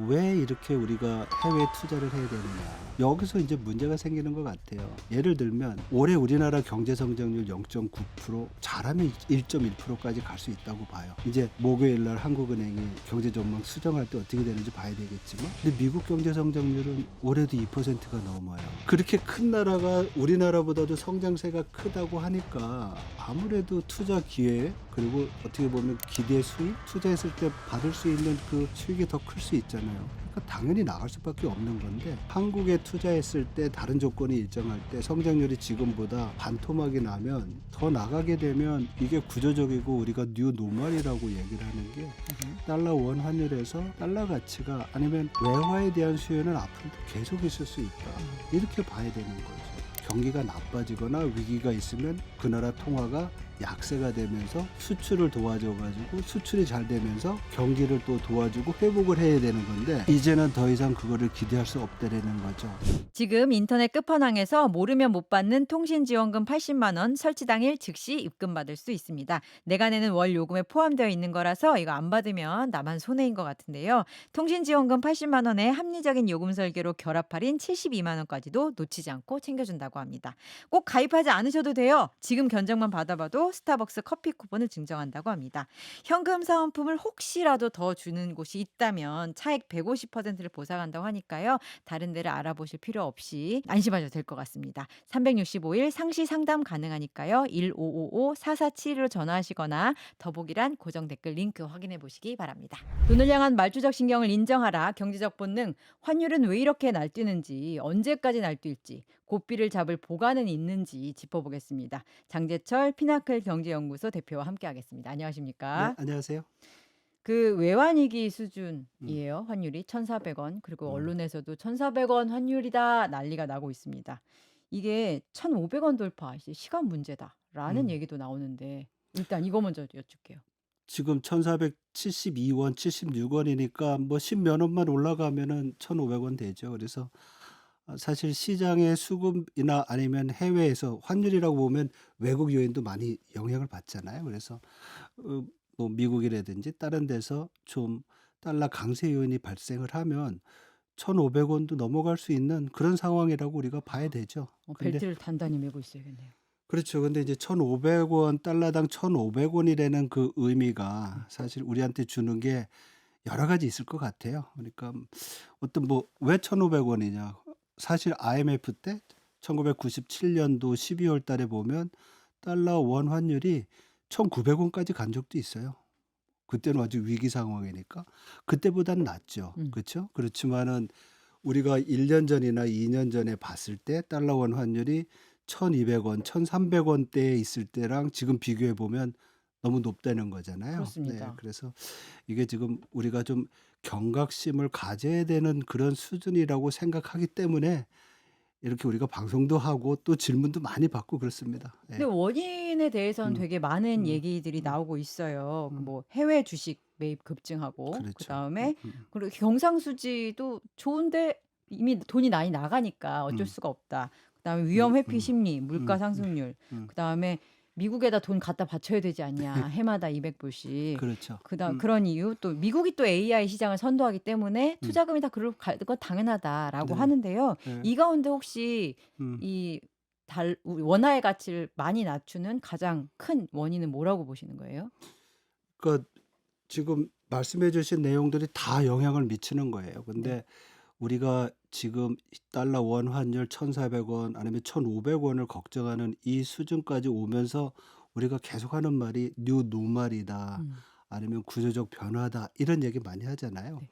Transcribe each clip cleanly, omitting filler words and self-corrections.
왜 이렇게 우리가 해외 투자를 해야 되느냐. 여기서 이제 문제가 생기는 것 같아요. 예를 들면 올해 우리나라 경제 성장률 0.9%, 잘하면 1.1%까지 갈 수 있다고 봐요. 이제 목요일 날 한국은행이 경제 전망 수정할 때 어떻게 되는지 봐야 되겠지만, 근데 미국 경제 성장률은 올해도 2%가 넘어요. 그렇게 큰 나라가 우리나라보다도 성장세가 크다고 하니까 아무래도 투자 기회, 그리고 어떻게 보면 기대 수익, 투자했을 때 받을 수 있는 그 수익이 더 클 수 있잖아요. 그러니까 당연히 나갈 수밖에 없는 건데, 한국에 투자했을 때 다른 조건이 일정할 때 성장률이 지금보다 반토막이 나면 더 나가게 되면 이게 구조적이고 우리가 뉴 노멀이라고 얘기를 하는 게, 달러 원 환율에서 달러 가치가 아니면 외화에 대한 수요는 앞으로도 계속 있을 수 있다, 이렇게 봐야 되는 거죠. 경기가 나빠지거나 위기가 있으면 그 나라 통화가 약세가 되면서 수출을 도와줘가지고 수출이 잘 되면서 경기를 또 도와주고 회복을 해야 되는 건데, 이제는 더 이상 그거를 기대할 수 없다라는 거죠. 지금 인터넷 끝판왕에서 모르면 못 받는 통신지원금 80만 원 설치 당일 즉시 입금받을 수 있습니다. 내가 내는 월 요금에 포함되어 있는 거라서 이거 안 받으면 나만 손해인 것 같은데요. 통신지원금 80만 원에 합리적인 요금 설계로 결합 할인 72만 원까지도 놓치지 않고 챙겨준다고 합니다. 꼭 가입하지 않으셔도 돼요. 지금 견적만 받아봐도 스타벅스 커피 쿠폰을 증정한다고 합니다. 현금 사은품을 혹시라도 더 주는 곳이 있다면 차액 150%를 보상한다고 하니까요. 다른 데를 알아보실 필요 없이 안심하셔도 될 것 같습니다. 365일 상시 상담 가능하니까요. 1555-4471로 전화하시거나 더보기란 고정 댓글 링크 확인해 보시기 바랍니다. 돈을 향한 말주적 신경을 인정하라. 경제적 본능. 환율은 왜 이렇게 날뛰는지, 언제까지 날뛸지, 고삐를 잡을 보관은 있는지 짚어보겠습니다. 장재철 피나클 경제연구소 대표와 함께하겠습니다. 네, 안녕하십니까? 안녕하세요. 그 외환위기 음, 수준이에요. 환율이 1,400원. 그리고 음. 언론에서도 1,400원 환율이다 난리가 나고 있습니다. 이게 1,500원 돌파 이제 시간 문제다라는 음. 얘기도 나오는데 일단 이거 먼저 여쭐게요. 지금 1,472원, 76원이니까 뭐 10 몇 원만 올라가면은 1,500원 되죠. 그래서 사실 시장의 수급이나 아니면 해외에서 환율이라고 보면 외국 요인도 많이 영향을 받잖아요. 그래서 뭐 미국이라든지 다른 데서 좀 달러 강세 요인이 발생을 하면 1,500원도 넘어갈 수 있는 그런 상황이라고 우리가 봐야 되죠. 근데 벨트를 단단히 매고 있어야겠네요. 그렇죠. 근데 이제 1,500원, 달러당 1,500원이라는 그 의미가 사실 우리한테 주는 게 여러 가지 있을 것 같아요. 그러니까 어떤 뭐 왜 1,500원이냐. 사실 IMF 때 1997년도 12월 달에 보면 달러 원 환율이 1,900원까지 간 적도 있어요. 그때는 아주 위기 상황이니까. 그때보다는 낫죠. 음. 그렇죠? 그렇지만은 우리가 1년 전이나 2년 전에 봤을 때 달러 원 환율이 1,200원, 1,300원대에 있을 때랑 지금 비교해 보면 너무 높다는 거잖아요. 네. 그렇습니다. 그래서 이게 지금 우리가 좀 경각심을 가져야 되는 그런 수준이라고 생각하기 때문에 이렇게 우리가 방송도 하고 또 질문도 많이 받고 그렇습니다. 근데 예. 원인에 대해서는 음. 되게 많은 음. 얘기들이 음. 나오고 있어요. 음. 뭐 해외 주식 매입 급증하고 그렇죠. 그다음에 그리고 경상수지도 좋은데 이미 돈이 많이 나가니까 어쩔 음. 수가 없다. 그다음에 음. 위험 회피 음. 심리, 물가 음. 상승률, 음. 그다음에 미국에다 돈 갖다 바쳐야 되지 않냐. 해마다 200불씩. 그렇죠. 그다음 그런 이유 또 미국이 또 AI 시장을 선도하기 때문에 음. 투자금이 다 그걸로 갈 건 당연하다라고 네. 하는데요. 네. 이 가운데 혹시 음. 이 원화의 가치를 많이 낮추는 가장 큰 원인은 뭐라고 보시는 거예요? 그러니까 지금 말씀해 주신 내용들이 다 영향을 미치는 거예요. 네. 근데 우리가 지금 달러 원 환율 1,400원 아니면 1,500원을 걱정하는 이 수준까지 오면서 우리가 계속하는 말이 뉴 노멀이다, 음. 아니면 구조적 변화다, 이런 얘기 많이 하잖아요. 네.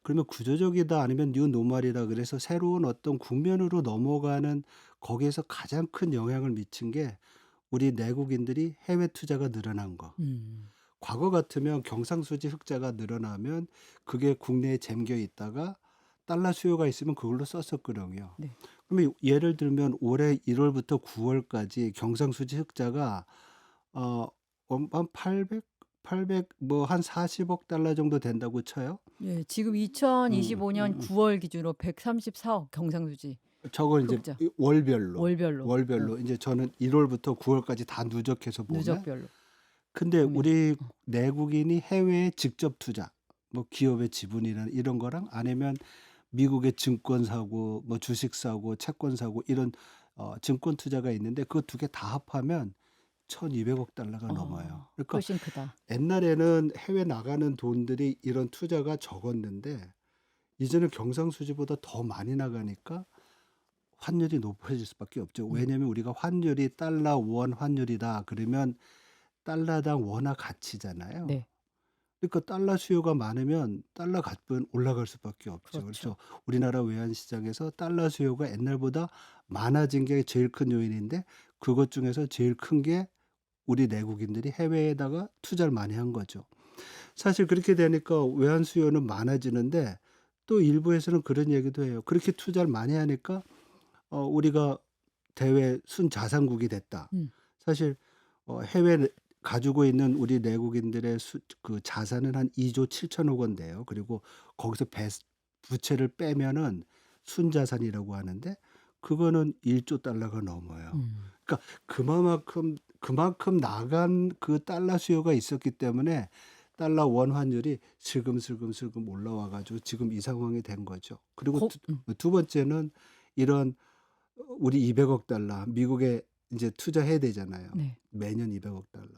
그러면 구조적이다 아니면 뉴 노멀이다 그래서 새로운 어떤 국면으로 넘어가는, 거기에서 가장 큰 영향을 미친 게 우리 내국인들이 해외 투자가 늘어난 거. 음. 과거 같으면 경상수지 흑자가 늘어나면 그게 국내에 잠겨 있다가 달러 수요가 있으면 그걸로 썼었거든요. 네. 그러면 예를 들면 올해 1 월부터 9 월까지 경상수지 흑자가 어 한 800 뭐 한 40억 달러 정도 된다고 쳐요. 예. 지금 음. 2025년 9월 기준으로 134억 경상수지 저걸 이제 흑자. 이 월별로, 월별로. 월별로 인제 저는 1 월부터 9 월까지 다 누적해서 보면, 누적별로 근데 보면. 우리 내국인이 해외에 직접 투자, 뭐 기업의 지분이나 이런 거랑 아니면 미국의 증권 사고 뭐 주식 사고 채권 사고 이런 증권 투자가 있는데 그 두 개 다 합하면 1,200억 달러가 넘어요. 그러니까 훨씬 크다. 옛날에는 해외 나가는 돈들이 이런 투자가 적었는데 이제는 경상수지보다 더 많이 나가니까 환율이 높아질 수밖에 없죠. 음. 왜냐하면 우리가 환율이 달러 원 환율이다 그러면 달러당 원화 가치잖아요. 네. 그러니까 달러 수요가 많으면 달러 값은 올라갈 수밖에 없죠. 그렇죠. 그래서 우리나라 외환 시장에서 달러 수요가 옛날보다 많아진 게 제일 큰 요인인데 그것 중에서 제일 큰 게 우리 내국인들이 해외에다가 투자를 많이 한 거죠. 사실 그렇게 되니까 외환 수요는 많아지는데 또 일부에서는 그런 얘기도 해요. 그렇게 투자를 많이 하니까 우리가 대외 순자산국이 됐다. 음. 사실 해외 가지고 있는 우리 내국인들의 그 자산은 한 2조 7천억 원대요. 그리고 거기서 부채를 빼면은 순자산이라고 하는데 그거는 1조 달러가 넘어요. 음. 그러니까 그만큼 나간 그 달러 수요가 있었기 때문에 달러 원 환율이 슬금슬금 올라와 가지고 지금 이 상황이 된 거죠. 그리고 고 두 번째는 이런 우리 200억 달러 미국에 이제 투자해야 되잖아요. 네. 매년 200억 달러.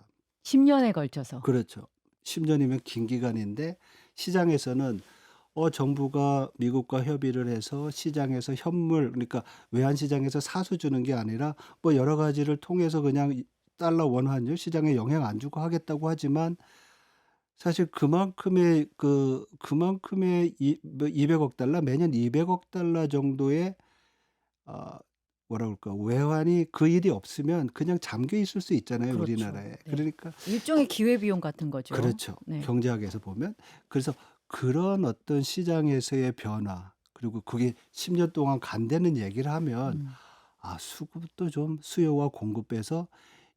10 년에 걸쳐서. 그렇죠. 10 년이면 긴 기간인데 시장에서는 정부가 미국과 협의를 해서 시장에서 현물 그러니까 외환 시장에서 사수 주는 게 아니라 뭐 여러 가지를 통해서 그냥 이 달러 원 환율 시장에 영향 안 주고 하겠다고 하지만 사실 그만큼의 이 뭐 200억 달러 매년 200억 달러 정도의 아 뭐라 그럴까 외환이 그 일이 없으면 그냥 잠겨 있을 수 있잖아요 그렇죠. 우리나라에. 네. 그러니까 일종의 기회비용 같은 거죠. 그렇죠. 네. 경제학에서 보면. 그래서 그런 어떤 시장에서의 변화 그리고 그게 10년 동안 간다는 얘기를 하면 음. 수급도 좀 수요와 공급에서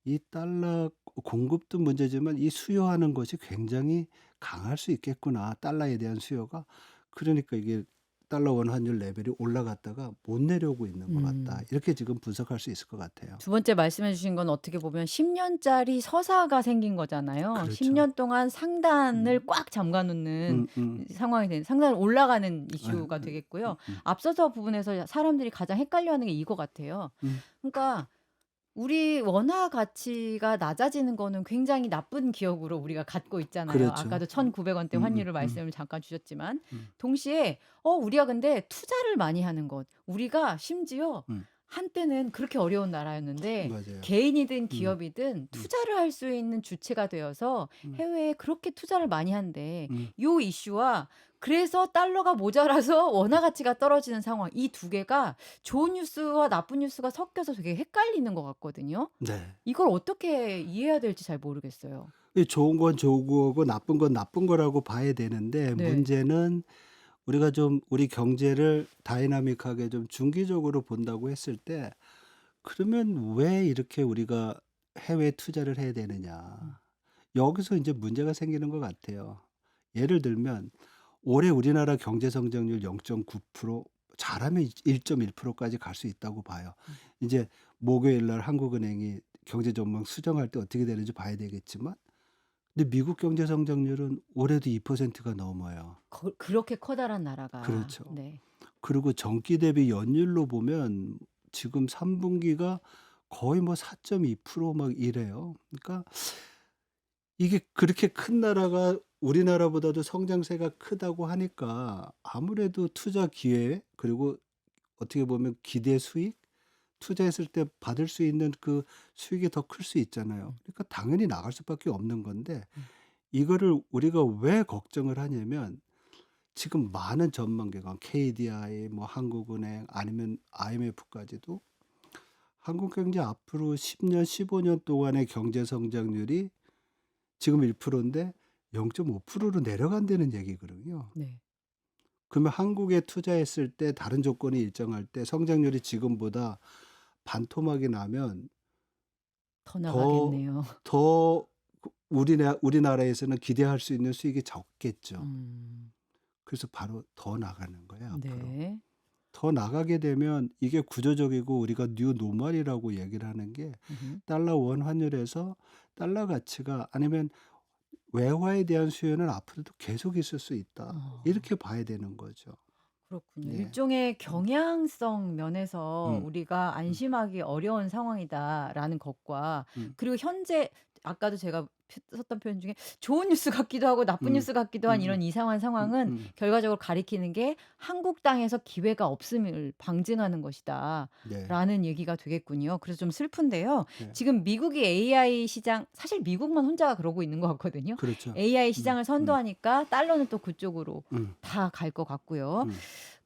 이 달러 공급도 문제지만 이 수요하는 것이 굉장히 강할 수 있겠구나. 달러에 대한 수요가. 그러니까 이게 달러 원 환율 레벨이 올라갔다가 못 내려오고 있는 것 같다. 음. 이렇게 지금 분석할 수 있을 것 같아요. 두 번째 말씀해 주신 건 어떻게 보면 10 년짜리 서사가 생긴 거잖아요. 10 그렇죠. 년 동안 상단을 음. 꽉 잠가 놓는 음. 상황이 된 상단을 올라가는 예 이슈가 예. 되겠고요. 음. 앞서서 부분에서 사람들이 가장 헷갈려하는 게 이거 같아요. 음. 그러니까 우리 원화 가치가 낮아지는 거는 굉장히 나쁜 기억으로 우리가 갖고 있잖아요. 그렇죠. 아까도 1,900 원대 환율을 음. 말씀을 잠깐 주셨지만 음. 동시에 우리가 근데 투자를 많이 하는 것 우리가 심지어 음. 한때는 그렇게 어려운 나라였는데 맞아요. 개인이든 음. 기업이든 음. 투자를 할 수 있는 주체가 되어서 음. 해외에 그렇게 투자를 많이 한대. 음. 요 이슈와 그래서 달러가 모자라서 원화 가치가 떨어지는 상황 이 두 개가 좋은 뉴스와 나쁜 뉴스가 섞여서 되게 헷갈리는 것 같거든요. 네. 이걸 어떻게 이해해야 될지 잘 모르겠어요. 이 좋은 건 좋은 거고 나쁜 건 나쁜 거라고 봐야 되는데 네. 문제는 우리가 좀 우리 경제를 다이나믹하게 좀 중기적으로 본다고 했을 때 그러면 왜 이렇게 우리가 해외 투자를 해야 음. 되느냐. 여기서 이제 문제가 생기는 것 같아요. 예를 들면 올해 우리나라 경제 성장률 0.9% 잘하면 1.1%까지 갈 수 있다고 봐요. 음. 이제 목요일 날 한국은행이 경제 전망 수정할 때 어떻게 되는지 봐야 되겠지만 근데 미국 경제 성장률은 올해도 2%가 넘어요. 그렇게 커다란 나라가. 그렇죠. 네. 그리고 전기 대비 연율로 보면 지금 3 분기가 거의 뭐 4.2%막 이래요. 그러니까 이게 그렇게 큰 나라가 우리나라보다도 성장세가 크다고 하니까 아무래도 투자 기회 그리고 어떻게 보면 기대 수익, 투자했을 때 받을 수 있는 그 수익이 더 클 수 있잖아요. 음. 그러니까 당연히 나갈 수밖에 없는 건데 음. 이거를 우리가 왜 걱정을 하냐면 지금 많은 전망기관 KDI 뭐 한국은행 아니면 IMF까지도 한국 경제 앞으로 10 년, 15년 동안의 경제 성장률이 지금 1%인데 0.5%로 내려간다는 얘기거든요. 네. 그러면 한국에 투자했을 때 다른 조건이 일정할 때 성장률이 지금보다 반토막이 나면 더 더 나가겠네요. 더 우리나라에서는 기대할 수 있는 수익이 적겠죠. 음. 그래서 바로 더 나가는 거예요 앞으로. 네. 더 나가게 되면 이게 구조적이고 우리가 뉴 노멀이라고 얘기를 하는 게 음음. 달러 원 환율에서 달러 가치가 아니면 외화에 대한 수요는 앞으로도 계속 있을 수 있다. 어. 이렇게 봐야 되는 거죠. 그렇군요. 네. 일종의 음. 경향성 면에서 음. 우리가 음. 안심하기 어려운 상황이다라는 것과 음. 그리고 현재 아까도 제가 썼던 표현 중에 좋은 뉴스 같기도 하고 나쁜 음. 뉴스 같기도 한 음음. 이런 이상한 상황은 음. 결과적으로 가리키는 게 한국 땅에서 기회가 없음을 방증하는 것이다. 네. 라는 얘기가 되겠군요. 그래서 좀 슬픈데요. 네. 지금 미국이 AI 시장, 사실 미국만 혼자 그러고 있는 것 같거든요. 그렇죠. AI 음. 시장을 음. 선도하니까 달러는 또 그쪽으로 음. 다 갈 것 같고요. 음.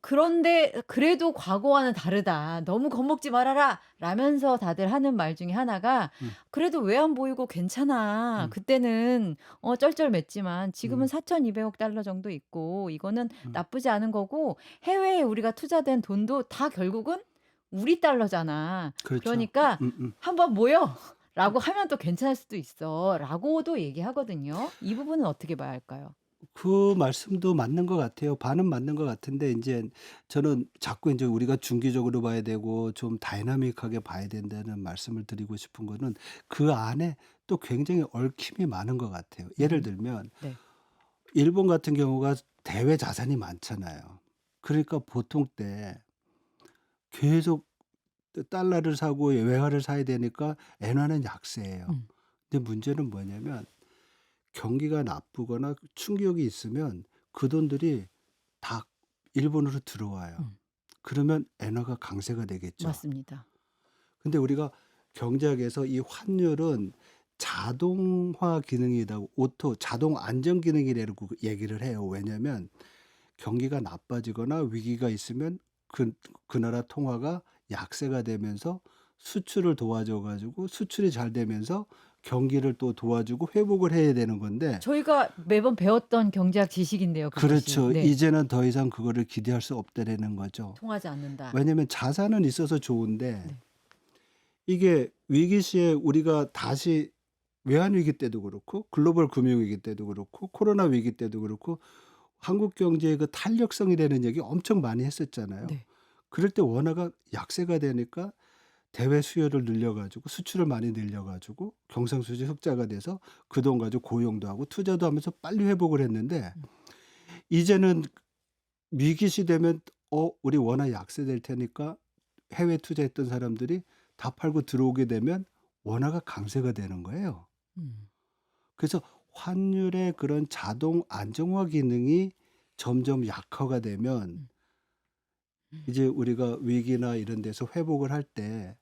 그런데 그래도 과거와는 다르다. "너무 겁먹지 말아라." 라면서 다들 하는 말 중에 하나가 음. "그래도 외환 보유고 괜찮아. 음. 그때는 쩔쩔맸지만 지금은 음. 4,200억 달러 정도 있고 이거는 음. 나쁘지 않은 거고 해외에 우리가 투자된 돈도 다 결국은 우리 달러잖아. 그렇죠. 그러니까 음음. 한번 모여." 라고 하면 또 괜찮을 수도 있어. 라고도 얘기하거든요. 이 부분은 어떻게 봐야 할까요? 그 말씀도 맞는 것 같아요. 반은 맞는 것 같은데 인제 저는 자꾸 인제 우리가 중기적으로 봐야 되고 좀 다이나믹하게 봐야 된다는 말씀을 드리고 싶은 거는 그 안에 또 굉장히 얽힘이 많은 것 같아요. 예를 음. 들면 네. 일본 같은 경우가 대외 자산이 많잖아요. 그러니까 보통 때 계속 달러를 사고 외화를 사야 되니까 엔화는 약세예요. 음. 근데 문제는 뭐냐면 경기가 나쁘거나 충격이 있으면 그 돈들이 다 일본으로 들어와요. 음. 그러면 엔화가 강세가 되겠죠. 맞습니다. 근데 우리가 경제학에서 이 환율은 자동화 기능이라고 오토 자동 안정 기능이라고 얘기를 해요. 왜냐면 경기가 나빠지거나 위기가 있으면 그 나라 통화가 약세가 되면서 수출을 도와줘 가지고 수출이 잘 되면서 경기를 또 도와주고 회복을 해야 되는 건데 저희가 매번 배웠던 경제학 지식인데요, 그것이. 그렇죠. 네. 이제는 더 이상 그거를 기대할 수 없다라는 거죠. 통하지 않는다. 왜냐하면 자산은 있어서 좋은데 네. 이게 위기 시에 우리가 다시 외환 위기 때도 그렇고 글로벌 금융 위기 때도 그렇고 코로나 위기 때도 그렇고 한국 경제의 그 탄력성이라는 얘기 엄청 많이 했었잖아요. 네. 그럴 때 원화가 약세가 되니까 대외 수요를 늘려 가지고 수출을 많이 늘려 가지고 경상수지 흑자가 돼서 그 돈 가지고 고용도 하고 투자도 하면서 빨리 회복을 했는데 음. 이제는 위기 시되면 우리 원화 약세될 테니까 해외 투자했던 사람들이 다 팔고 들어오게 되면 원화가 강세가 되는 거예요. 음. 그래서 환율의 그런 자동 안정화 기능이 점점 약화가 되면 음. 음. 이제 우리가 위기나 이런 데서 회복을 할 때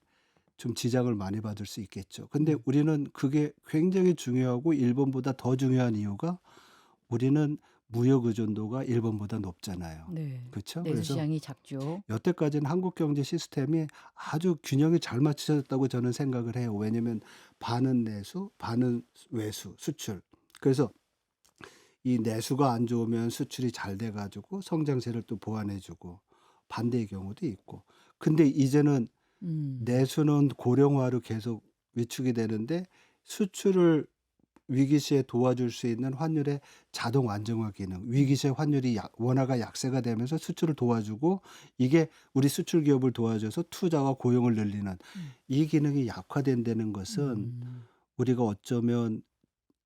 좀 지장을 많이 받을 수 있겠죠. 근데 음. 우리는 그게 굉장히 중요하고 일본보다 더 중요한 이유가 우리는 무역 의존도가 일본보다 높잖아요. 네. 그쵸? 내수 그래서 시장이 작죠. 여태까지는 한국 경제 시스템이 아주 균형이 잘 맞춰졌다고 저는 생각을 해요. 왜냐면 반은 내수, 반은 외수, 수출. 그래서 이 내수가 안 좋으면 수출이 잘 돼 가지고 성장세를 또 보완해 주고 반대의 경우도 있고. 근데 이제는 음. 내수는 고령화로 계속 위축이 되는데 수출을 위기 시에 도와줄 수 있는 환율의 자동 안정화 기능. 위기 시에 환율이 원화가 약세가 되면서 수출을 도와주고 이게 우리 수출 기업을 도와줘서 투자와 고용을 늘리는 음. 이 기능이 약화된다는 것은 음. 우리가 어쩌면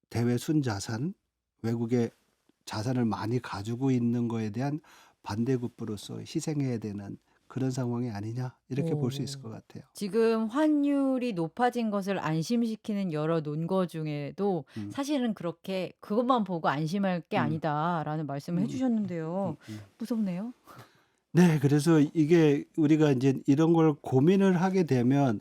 대외 순자산, 외국의 자산을 많이 가지고 있는 거에 대한 반대급부로서 희생해야 되는 그런 상황이 아니냐 이렇게 볼 수 있을 오. 것 같아요. 지금 환율이 높아진 것을 안심시키는 여러 논거 중에도 음. 사실은 그렇게 "그것만 보고 안심할 게 음. 아니다."라는 말씀을 해 음. 주셨는데요. 무섭네요. 네. 그래서 이게 우리가 인제 이런 걸 고민을 하게 되면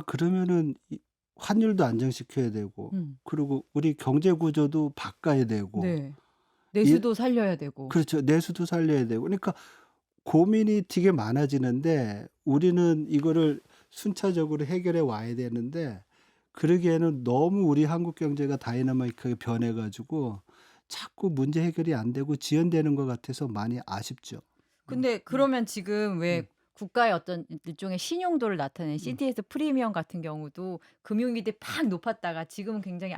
그러면은 이 환율도 안정시켜야 되고 음. 그리고 우리 경제 구조도 바꿔야 되고 네. 이 내수도 살려야 되고. 그렇죠. 내수도 살려야 되고 그러니까 고민이 되게 많아지는데 우리는 이거를 순차적으로 해결해 와야 되는데 그러기에는 너무 우리 한국 경제가 다이나마이크하게 변해 가지고 자꾸 문제 해결이 안 되고 지연되는 것 같아서 많이 아쉽죠. 음. 근데 음. 그러면 지금 왜 음. 국가의 어떤 일종의 신용도를 나타내는 음. CDS 프리미엄 같은 경우도 금융위기 때 팍 높았다가 지금은 굉장히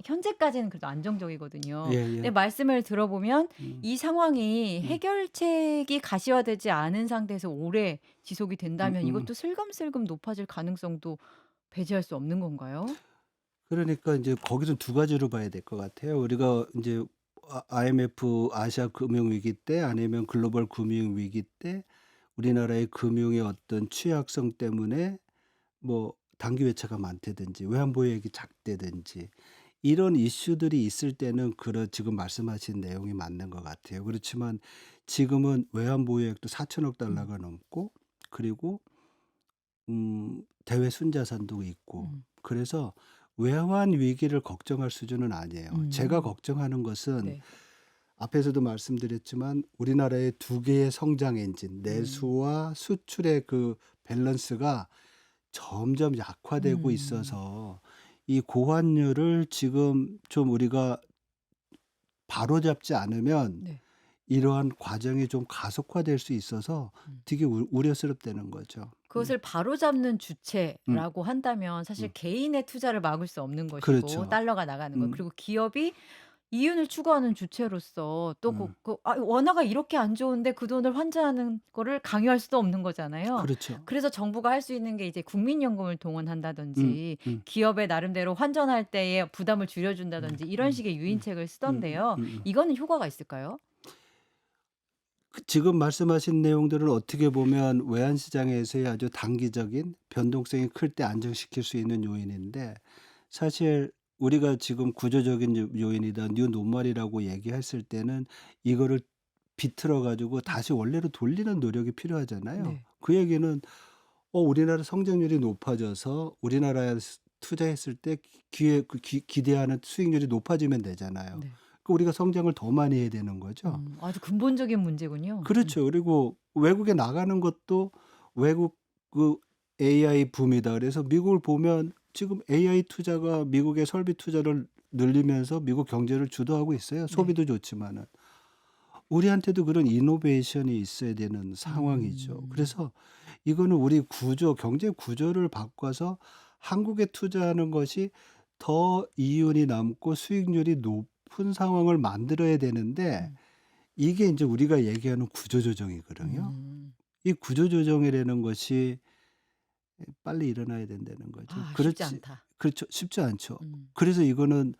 현재까지는 그래도 안정적이거든요. 근데 예예. 말씀을 들어보면 음. 이 상황이 음. 해결책이 가시화되지 않은 상태에서 오래 지속이 된다면 음음. 이것도 슬금슬금 높아질 가능성도 배제할 수 없는 건가요? 그러니까 이제 거기서 두 가지로 봐야 될 것 같아요. 우리가 이제 IMF 아시아 금융 위기 때 아니면 글로벌 금융 위기 때 우리나라의 금융의 어떤 취약성 때문에 뭐 단기 외채가 많다든지 외환보유액이 작다든지 이런 이슈들이 있을 때는 지금 말씀하신 내용이 맞는 것 같아요. 그렇지만 지금은 외환보유액도 4천억 음. 달러가 넘고 그리고 대외 순자산도 있고 음. 그래서 외환 위기를 걱정할 수준은 아니에요. 제가 음. 걱정하는 것은 네. 앞에서도 말씀드렸지만 우리나라의 두 개의 성장 엔진 음. 내수와 수출의 그 밸런스가 점점 약화되고 음. 있어서 이 고환율을 지금 좀 우리가 바로잡지 않으면 네. 이러한 과정이 좀 가속화될 수 있어서 음. 되게 우려스럽다는 거죠. 그것을 바로잡는 음 주체라고 한다면 사실 음. 개인의 투자를 막을 수 없는 것이고 그렇죠. 달러가 나가는 거. 음 그리고 기업이 이윤을 추구하는 주체로서 또 음. 원화가 이렇게 안 좋은데 그 돈을 환전하는 거를 강요할 수도 없는 거잖아요. 그렇죠. 그래서 정부가 할 수 있는 게 이제 국민연금을 음 동원한다든지 음. 기업의 나름대로 환전할 때의 부담을 줄여 음 준다든지 이런 음 식의 음. 유인책을 쓰던데요. 음. 이거는 효과가 있을까요? 지금 말씀하신 내용들은 어떻게 보면 외환 시장에서의 아주 단기적인 변동성이 클 때 안정시킬 수 있는 요인인데 사실 우리가 지금 구조적인 요인이다 뉴 노멀이라고 얘기했을 때는 이거를 비틀어 가지고 음. 다시 원래로 돌리는 노력이 필요하잖아요. 네. 그 얘기는 우리나라 성장률이 높아져서 우리나라에 투자했을 때 기대하는 수익률이 높아지면 되잖아요. 네. 그 우리가 성장을 더 많이 해야 되는 거죠. 아주 근본적인 문제군요. 그렇죠. 그리고 외국에 나가는 것도 외국 그 AI 붐이다. 그래서 미국을 보면 지금 AI 투자가 미국의 설비 투자를 늘리면서 미국 경제를 주도하고 있어요. 네. 소비도 좋지만은. 우리한테도 그런 이노베이션이 있어야 되는 상황이죠. 음. 그래서 이거는 우리 경제 구조를 바꿔서 한국에 투자하는 것이 더 이윤이 남고 수익률이 높은 상황을 만들어야 되는데 음. 이게 인제 우리가 얘기하는 구조조정이거든요. 음. 이 구조조정이라는 것이 빨리 일어나야 된다는 거죠. 쉽지 그렇지 않다. 그렇죠. 쉽지 않죠. 음. 그래서 이거는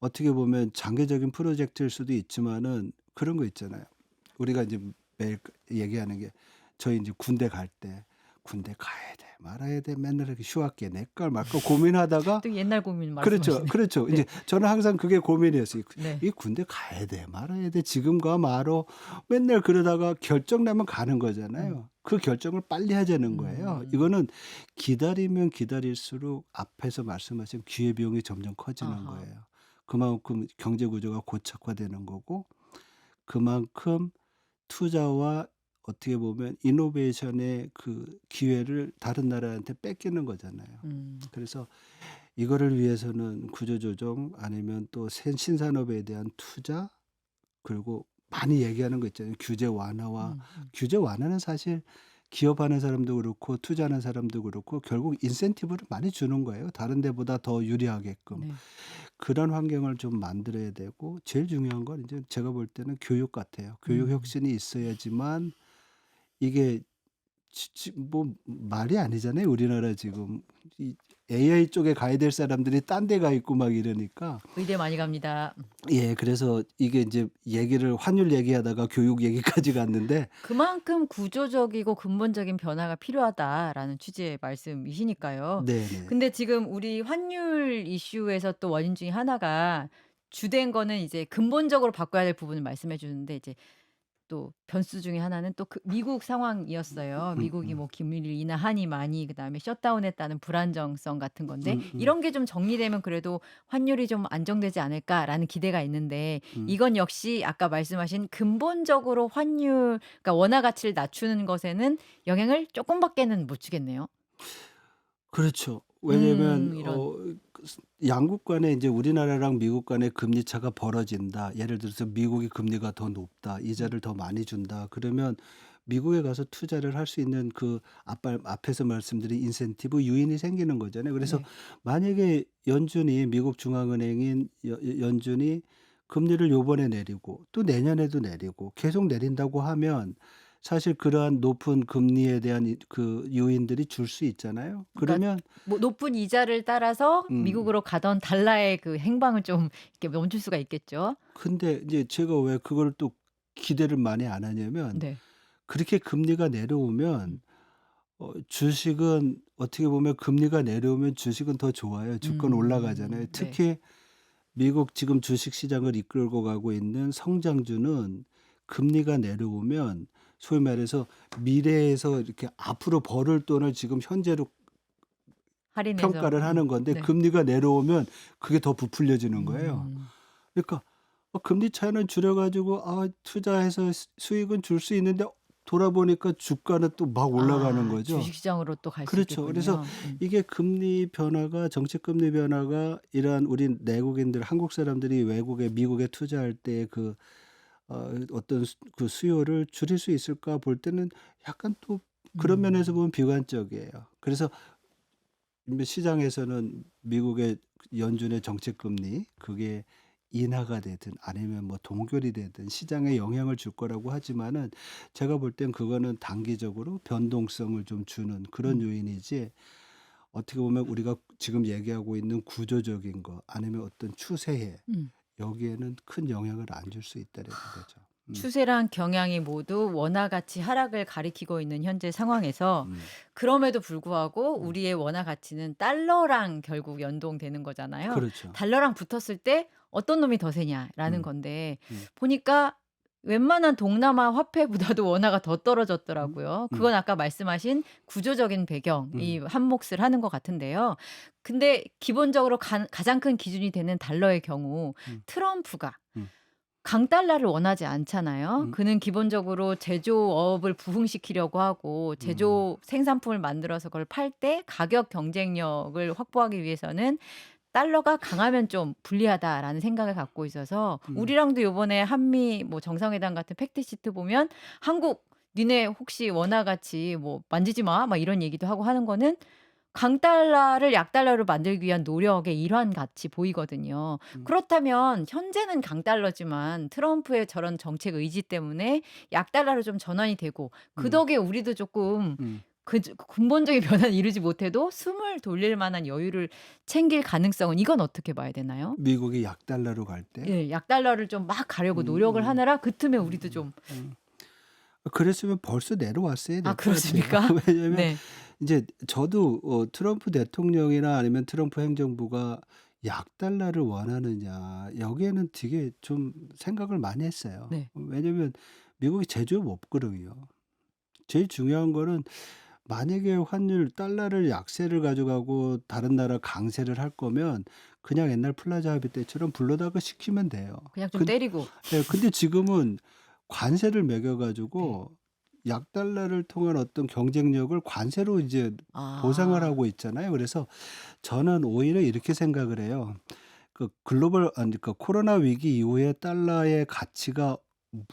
어떻게 보면 장기적인 프로젝트일 수도 있지만은 그런 거 있잖아요. 우리가 인제 매일 얘기하는 게 저희 인제 군대 갈 때 '군대 가야 돼 말아야 돼.' 맨날 이렇게 휴학계 낼까 말까 고민하다가 또 옛날 고민 그렇죠. 말씀하시네요. 그렇죠. 인제 네. 저는 항상 그게 고민이었어요. 네. 이 군대 가야 돼 말아야 돼 지금 가 말어 맨날 그러다가 결정 나면 가는 음. 거잖아요. 그 결정을 빨리 하자는 거예요. 음. 이거는 기다리면 기다릴수록 앞에서 말씀하신 기회비용이 점점 커지는 아하. 거예요. 그만큼 경제 구조가 고착화되는 거고 그만큼 투자와 어떻게 보면 이노베이션의 그 기회를 다른 나라한테 뺏기는 거잖아요. 음. 그래서 이거를 위해서는 구조조정 아니면 또 신산업에 대한 투자 그리고 많이 얘기하는 거 있잖아요. 규제 완화와 음. 규제 완화는 사실 기업하는 사람도 그렇고 투자하는 사람도 그렇고 결국 인센티브를 많이 주는 거예요. 다른 데보다 더 유리하게끔. 네. 그런 환경을 좀 만들어야 되고 제일 중요한 건 이제 제가 볼 때는 교육 같아요. 교육 음. 혁신이 있어야지만 이게 뭐 말이 아니잖아요. 우리나라 지금 이 AI 쪽에 가야 될 사람들이 딴 데 가 있고 막 이러니까 의대 많이 갑니다. 예 그래서 이게 인제 얘기를 환율 얘기하다가 교육 얘기까지 갔는데 그만큼 구조적이고 근본적인 변화가 필요하다라는 취지의 말씀이시니까요. 네네. 근데 지금 우리 환율 이슈에서 또 원인 중에 하나가 주된 거는 이제 근본적으로 바꿔야 될 부분을 말씀해 주는데 이제 또 변수 중에 하나는 또 그 미국 상황이었어요. 미국이 음음. 뭐 기밀 인하하니 마니 그다음에 셧다운했다는 불안정성 같은 건데 음음. 이런 게 좀 정리되면 그래도 '환율이 좀 안정되지 않을까.'라는 기대가 있는데 음. 이건 역시 아까 말씀하신 근본적으로 환율 그러니까 원화 가치를 낮추는 것에는 영향을 쪼끔밖에는 못 주겠네요. 그렇죠. 왜냐면 이런. 양국 간에 인제 우리나라랑 미국 간의 금리 차가 벌어진다. 예를 들어서 미국이 금리가 더 높다. 음. 이자를 더 많이 준다. 그러면 미국에 가서 투자를 할 수 있는 그 앞에서 말씀드린 인센티브 요인이 생기는 거잖아요. 그래서 네. 만약에 연준이 미국 중앙은행인 연준이 금리를 요번에 내리고 또 내년에도 내리고 계속 내린다고 하면 사실 그러한 높은 금리에 대한 그 요인들이 줄 수 있잖아요. 그러니까 그러면 뭐 높은 이자를 따라서 음 미국으로 가던 달러의 그 행방을 좀 이렇게 멈출 수가 있겠죠. 근데 이제 제가 왜 그걸 또 기대를 많이 안 하냐면 네. 그렇게 금리가 음. 내려오면 주식은 어떻게 보면 금리가 내려오면 주식은 더 좋아요. 주가 올라가잖아요. 네. 특히 미국 지금 주식 시장을 이끌고 가고 있는 성장주는 금리가 내려오면 소위 말해서 미래에서 이렇게 앞으로 벌을 돈을 지금 현재로 할인해서 평가를 하는 건데 네. 금리가 내려오면 그게 더 부풀려지는 거예요. 음. 그러니까 금리 차이는 줄여 가지고 투자해서 수익은 줄 수 있는데 돌아보니까 주가는 또 막 올라가는 아 거죠. 주식시장으로 또 갈 수 그렇죠. 그래서 있겠군요. 이게 금리 변화가 정책 금리 변화가 이러한 우리 내국인들 한국 사람들이 외국에 미국에 투자할 때 어떤 그 수요를 줄일 수 있을까 볼 때는 약간 또 그런 면에서 음. 보면 비관적이에요. 그래서 시장에서는 미국의 연준의 정책 금리 그게 인하가 되든 아니면 뭐 동결이 되든 시장에 영향을 줄 거라고 하지만은 제가 볼 땐 그거는 단기적으로 변동성을 좀 주는 그런 음. 요인이지 어떻게 보면 우리가 지금 얘기하고 있는 구조적인 거 아니면 어떤 추세에 음. 여기에는 큰 영향을 안 줄 수 있다라는 거죠. 음. 추세랑 경향이 모두 원화 가치 하락을 가리키고 있는 현재 상황에서 음. 그럼에도 불구하고 음. 우리의 원화 가치는 달러랑 결국 연동되는 거잖아요. 그렇죠. 달러랑 붙었을 때 어떤 놈이 더 세냐라는 음. 건데 음. 보니까 웬만한 동남아 화폐보다도 원화가 더 음. 떨어졌더라고요. 음. 그건 아까 말씀하신 구조적인 배경, 이 음. 한몫을 하는 것 같은데요. 근데 기본적으로 가장 큰 기준이 되는 달러의 경우 음. 트럼프가 음. 강달러를 원하지 않잖아요. 음. 그는 기본적으로 제조업을 부흥시키려고 하고 음. 제조 생산품을 만들어서 그걸 팔 때 가격 경쟁력을 확보하기 위해서는 달러가 강하면 좀 불리하다라는 생각을 갖고 있어서 음. 우리랑도 요번에 한미 뭐 정상회담 같은 팩트 시트 보면 한국 니네 혹시 원화 가치 뭐 만지지 마 막 이런 얘기도 하고 하는 거는 강달러를 약달러로 만들기 위한 노력의 일환 같이 보이거든요. 음. 그렇다면 현재는 강달러지만 트럼프의 저런 정책 의지 때문에 약달러로 좀 전환이 되고 그 음. 덕에 우리도 조금 음. 근본적인 변화는 이루지 못해도 숨을 돌릴 만한 여유를 챙길 가능성은 이건 어떻게 봐야 되나요? 미국이 약달러로 갈 때? 예. 약달러를 좀 막 가려고 노력을 음. 하느라 그 틈에 우리도 음. 좀 음. 그랬으면 벌써 내려왔어야 아 될 것 같아요. 그렇습니까? 왜냐면 네. 이제 저도 트럼프 대통령이나 아니면 트럼프 행정부가 약달러를 원하느냐 여기에는 되게 좀 생각을 많이 했어요. 네. 왜냐면 미국이 제조업 없거든요. 제일 중요한 거는 만약에 환율 달러를 약세를 가져가고 다른 나라 강세를 할 거면 그냥 옛날 플라자 합의 때처럼 불러다가 시키면 돼요. 그냥 좀 근 때리고. 근데 지금은 관세를 매겨 네. 가지고 약달러를 통한 어떤 경쟁력을 관세로 이제 보상을 아. 하고 있잖아요. 그래서 저는 오히려 이렇게 생각을 해요. 그러니까 코로나 위기 이후에 달러의 가치가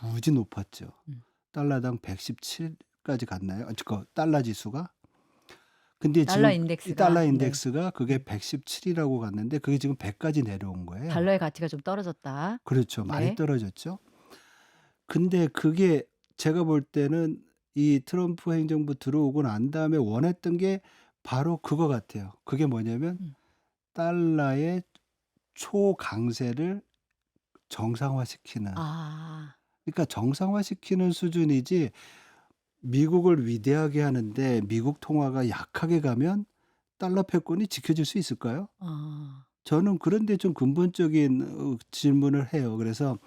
무지 높았죠. 음. 달러당 117 까지 갔나요? 달러 지수가? 근데 달러 지금 이 달러 인덱스가 네. 인덱스가 그게 117 이라고 갔는데 그게 지금 100 까지 내려온 거예요. 달러의 가치가 좀 떨어졌다. 그렇죠. 많이 네. 떨어졌죠. 근데 그게 제가 볼 때는 이 트럼프 행정부 들어오고 난 다음에 원했던 게 바로 그거 같아요. 그게 뭐냐면 음. 달러의 초강세를 정상화시키는. 아. 그러니까 정상화시키는 수준이지 미국을 위대하게 하는데 미국 통화가 약하게 가면 달러 패권이 지켜질 수 있을까요? 아. 저는 그런 데 좀 근본적인 질문을 해요. 그래서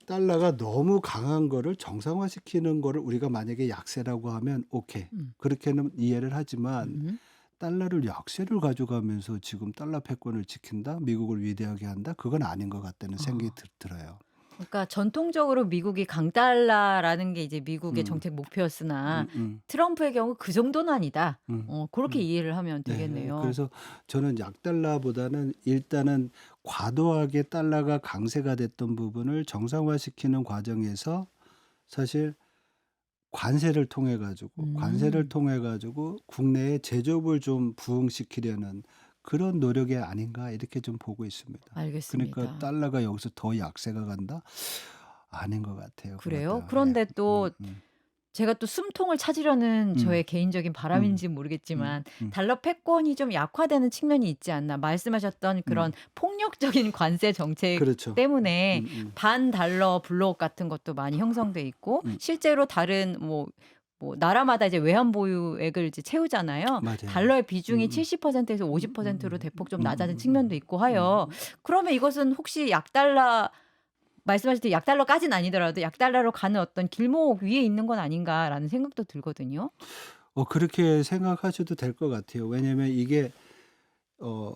달러가 너무 강한 거를 정상화시키는 거를 우리가 만약에 약세라고 하면 오케이. 음. 그렇게는 이해를 하지만 음. 달러를 약세를 가져가면서 지금 달러 패권을 지킨다? 미국을 위대하게 한다? 그건 아닌 것 같다는 생각이 어. 들어요. 그러니까 전통적으로 미국이 강달러라는 게 이제 미국의 음. 정책 목표였으나 음음. 트럼프의 경우 그 정도는 아니다. 음. 그렇게 음. 이해를 하면 네. 되겠네요. 그래서 저는 약달러보다는 일단은 과도하게 달러가 강세가 됐던 부분을 정상화시키는 과정에서 사실 관세를 음. 통해 가지고 국내의 제조업을 좀 부흥시키려는 그런 노력이 아닌가 이렇게 좀 보고 있습니다. 그러니까 알겠습니다. 달러가 여기서 더 약세가 간다? 아닌 것 같아요 그래요? 그것도. 예. 그런데 또 제가 또 숨통을 찾으려는 저의 음. 개인적인 음. 바람인지는 음. 모르겠지만 음. 달러 패권이 좀 약화되는 측면이 있지 않나. 말씀하셨던 그런 음. 폭력적인 관세 정책 그렇죠. 때문에 음. 반달러 블록 같은 것도 많이 형성돼 있고 음. 실제로 다른 뭐 나라마다 이제 외환 보유액을 이제 채우잖아요. 맞아요. 달러의 비중이 음음. 70%에서 음 50%로 음 대폭 좀 낮아진 측면도 음음음음. 있고 하여 그러면 이것은 혹시 약달러 말씀하실 때 약달러까지는 아니더라도 '약달러로 가는 어떤 길목 위에 있는 건 아닌가.'라는 생각도 들거든요. 그렇게 생각하셔도 될 것 같아요. 왜냐하면 이게 어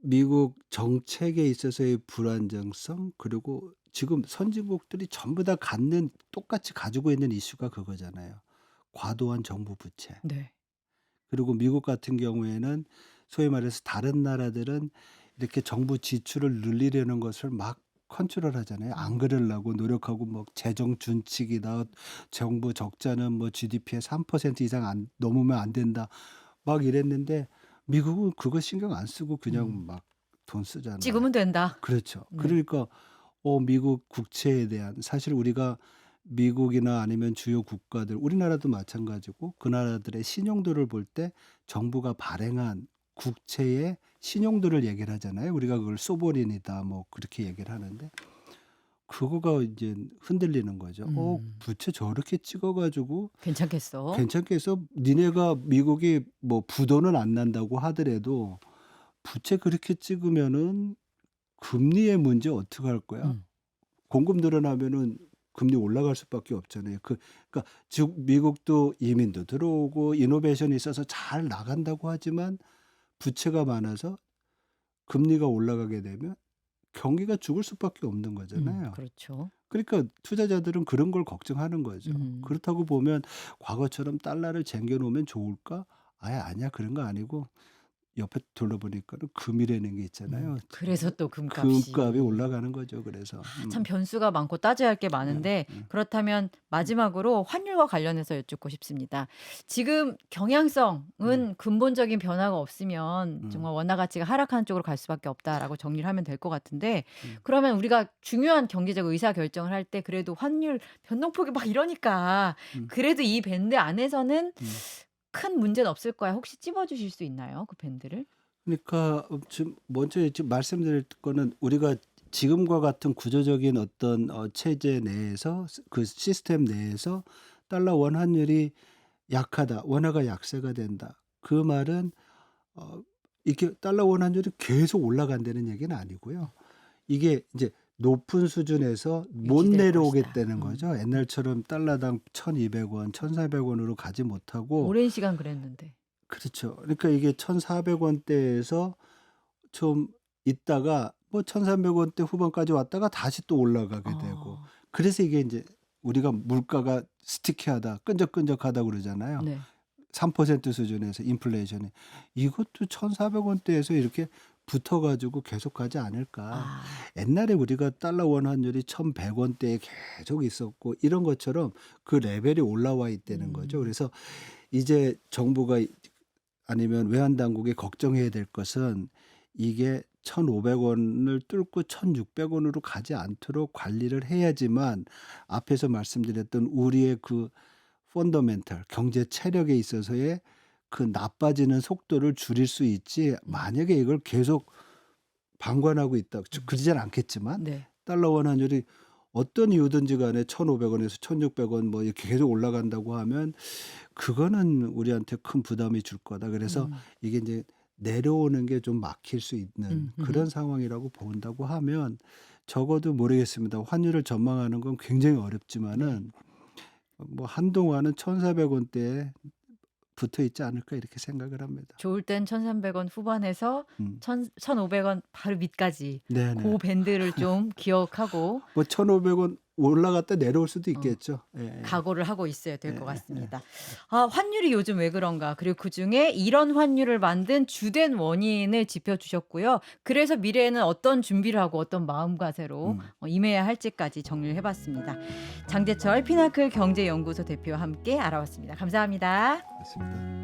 미국 정책에 있어서의 불안정성, 그리고 지금 선진국들이 전부 다 갖는 똑같이 가지고 있는 이슈가 그거잖아요. 과도한 정부 부채. 네. 그리고 미국 같은 경우에는 소위 말해서 다른 나라들은 이렇게 정부 지출을 늘리려는 것을 막 컨트롤하잖아요. 안 음. 그러려고 노력하고 뭐 재정 준칙이다. 정부 적자는 뭐 GDP의 3% 이상 안 넘으면 안 된다. 막 이랬는데 미국은 그거 신경 안 쓰고 음. 그냥 막 돈 쓰잖아요. 찍으면 된다. 그렇죠. 네. 그러니까 미국 국채에 대한, 사실 우리가 미국이나 아니면 주요 국가들, 우리나라도 마찬가지고 그 나라들의 신용도를 볼 때 정부가 발행한 국채의 신용도를 얘기를 하잖아요. 우리가 그걸 소버린이다 뭐 그렇게 얘기를 하는데 그거가 이제 흔들리는 거죠. 음. 부채 저렇게 찍어 가지고 괜찮겠어? 괜찮게 해서 니네가 미국이 뭐 부도는 안 난다고 하더라도 부채 그렇게 찍으면은 금리의 문제 어떡할 거야? 음. 공급 늘어나면은 금리 올라갈 수밖에 없잖아요. 그러니까 즉 미국도 이민도 들어오고 이노베이션이 있어서 잘 나간다고 하지만 부채가 많아서 금리가 올라가게 되면 경기가 죽을 수밖에 없는 거잖아요. 그렇죠. 그러니까 투자자들은 그런 걸 걱정하는 거죠. 음. 그렇다고 보면 과거처럼 달러를 쟁겨 놓으면 좋을까? 아예 아니야. 그런 거 아니고 옆에 둘러보니까는 금이라는 게 있잖아요. 그래서 또 금값이 금값이. 올라가는 거죠. 그래서 참 변수가 많고 따져야 할 게 많은데 그렇다면 마지막으로 환율과 관련해서 여쭙고 싶습니다. 지금 음. 경향성은 근본적인 변화가 없으면 음. 정말 원화 가치가 하락하는 쪽으로 갈 수밖에 없다라고 정리를 하면 될 것 같은데 음. 그러면 우리가 중요한 경제적 의사 결정을 할 때 그래도 환율 변동폭이 막 이러니까 음. 그래도 이 밴드 안에서는 음. 큰 문제는 없을 거야. 혹시 찝어 주실 수 있나요? 그 밴드를? 그러니까 지금 먼저 지금 말씀드릴 거는 우리가 지금과 같은 구조적인 어떤 체제 내에서 그 시스템 내에서 달러 원 환율이 약하다. 원화가 약세가 된다. 그 말은 어 이렇게 달러 원 환율이 계속 올라간다는 얘기는 아니고요. 이게 이제 높은 수준에서 못 유지될 것이다. 내려오겠다는 거죠. 옛날처럼 달러당 1,200 원, 1,400 원으로 가지 못하고. 오랜 시간 그랬는데. 그렇죠. 그러니까 이게 1,400 원대에서 좀 있다가 뭐 1,300 원대 후반까지 왔다가 다시 또 올라가게 되고. 어. 그래서 이게 인제 우리가 물가가 스티키하다, 끈적끈적하다 그러잖아요. 네. 3% 수준에서 인플레이션이. 이것도 1,400 원대에서 이렇게 붙어 가지고 계속 가지 않을까. 아. 옛날에 우리가 달러 원 환율이 1,100 원대에 계속 있었고 이런 것처럼 그 레벨이 올라와 있다는 거죠. 음. 그래서 이제 정부가 아니면 외환 당국이 걱정해야 될 것은 이게 1,500 원을 뚫고 1,600 원으로 가지 않도록 관리를 해야지만 앞에서 말씀드렸던 우리의 그 펀더멘털 경제 체력에 있어서의 그 나빠지는 속도를 줄일 수 있지, 만약에 이걸 계속 방관하고 있다. 그러진 않겠지만 네. 달러 원 환율이 어떤 이유든지 간에 1,500 원에서 1,600원 뭐 이렇게 계속 올라간다고 하면 그거는 우리한테 큰 부담이 줄 거다. 그래서 음. 이게 인제 내려오는 게 좀 막힐 수 있는 음음. 그런 상황이라고 본다고 하면 적어도 모르겠습니다. 환율을 전망하는 건 굉장히 네. 어렵지만은 뭐 한동안은 1,400 원대에 붙어 있지 않을까 이렇게 생각을 합니다. 좋을 땐 1,300원 후반에서 음. 1,500원 바로 밑까지 네네. 고 밴드를 좀 기억하고 뭐 1,500원 올라갔다 내려올 수도 어 있겠죠. 예예. 각오를 하고 있어야 될 것 예예예. 같습니다. 아 환율이 요즘 왜 그런가 그리고 그중에 이런 환율을 만든 주된 원인을 짚어 주셨고요. 그래서 미래에는 어떤 준비를 하고 어떤 마음가짐으로 음. 임해야 할지까지 정리를 해 봤습니다. 장재철 피나클 경제연구소 대표와 함께 알아봤습니다. 감사합니다. 맞습니다.